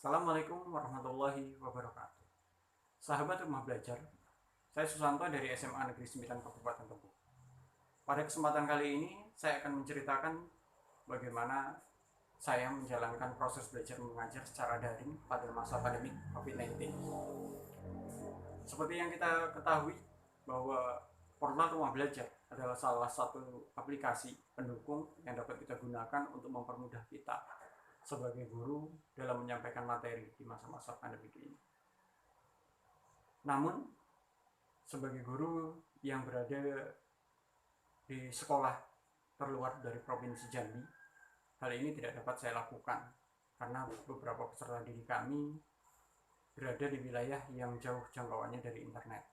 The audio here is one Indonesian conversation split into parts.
Assalamualaikum warahmatullahi wabarakatuh. Sahabat Rumah Belajar, saya Susanto dari SMA Negeri 9 Kabupaten Tebo. Pada kesempatan kali ini, saya akan menceritakan bagaimana saya menjalankan proses belajar mengajar secara daring pada masa pandemi COVID-19. Seperti yang kita ketahui bahwa portal Rumah Belajar adalah salah satu aplikasi pendukung yang dapat kita gunakan untuk mempermudah kita sebagai guru dalam menyampaikan materi di masa-masa pandemi ini. Namun, sebagai guru yang berada di sekolah terluar dari Provinsi Jambi, hal ini tidak dapat saya lakukan karena beberapa peserta didik kami berada di wilayah yang jauh jangkauannya dari internet.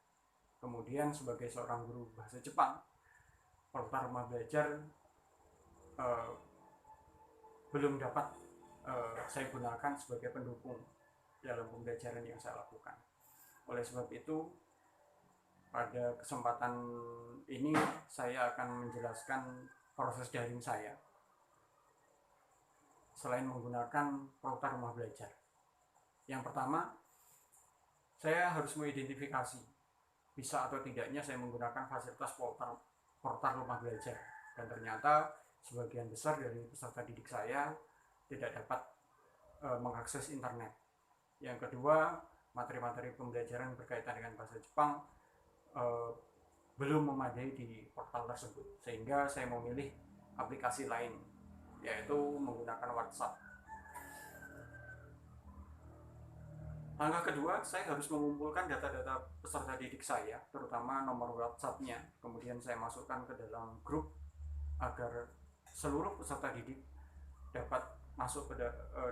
Kemudian sebagai seorang guru bahasa Jepang, portal Rumah Belajar belum dapat saya gunakan sebagai pendukung dalam pembelajaran yang saya lakukan. Oleh sebab itu, pada kesempatan ini saya akan menjelaskan proses daring saya selain menggunakan portal Rumah Belajar. Yang pertama, saya harus mengidentifikasi bisa atau tidaknya saya menggunakan fasilitas portal Rumah Belajar, dan ternyata sebagian besar dari peserta didik saya tidak dapat mengakses internet. Yang kedua, materi-materi pembelajaran berkaitan dengan bahasa Jepang belum memadai di portal tersebut, sehingga saya memilih aplikasi lain, yaitu menggunakan WhatsApp. Langkah kedua, saya harus mengumpulkan data-data peserta didik saya, terutama nomor WhatsApp-nya. Kemudian saya masukkan ke dalam grup agar seluruh peserta didik dapat masuk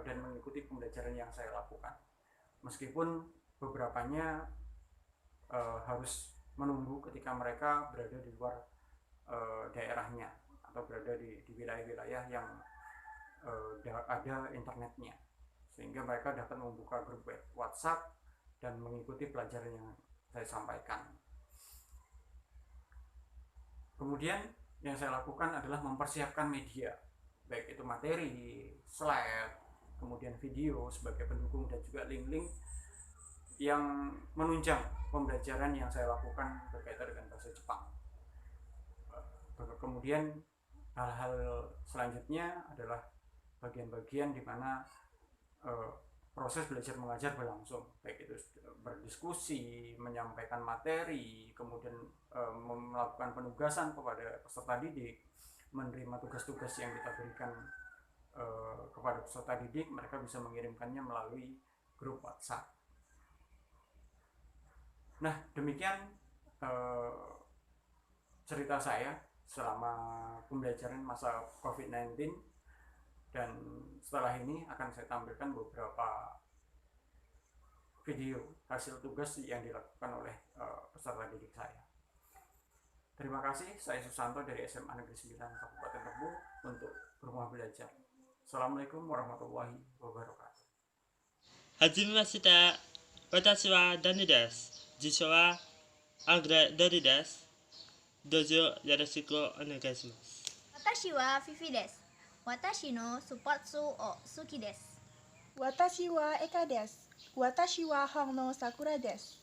dan mengikuti pembelajaran yang saya lakukan. Meskipun beberapanya harus menunggu ketika mereka berada di luar daerahnya atau berada di wilayah-wilayah yang ada internetnya, sehingga mereka dapat membuka grup WhatsApp dan mengikuti pelajaran yang saya sampaikan. Kemudian yang saya lakukan adalah mempersiapkan media, baik itu materi, slide, kemudian video sebagai pendukung, dan juga link-link yang menunjang pembelajaran yang saya lakukan berkaitan dengan bahasa Jepang. Kemudian hal-hal selanjutnya adalah bagian-bagian di mana proses belajar mengajar berlangsung, baik itu berdiskusi, menyampaikan materi, kemudian melakukan penugasan kepada peserta didik, menerima tugas-tugas yang kita berikan kepada peserta didik. Mereka bisa mengirimkannya melalui grup WhatsApp. Nah, demikian cerita saya selama pembelajaran masa COVID-19, dan setelah ini akan saya tampilkan beberapa video hasil tugas yang dilakukan oleh peserta didik saya. Terima kasih, saya Susanto dari SMA Negeri 9 Kabupaten Tebo untuk Rumah Belajar. Assalamualaikum warahmatullahi wabarakatuh. はじめまして。私はダニです。辞書はアングレドリです。どうぞよろしくお願いします。私はフィフィです。私のスポーツを好きです。私はエカです。私はハンノサクラです。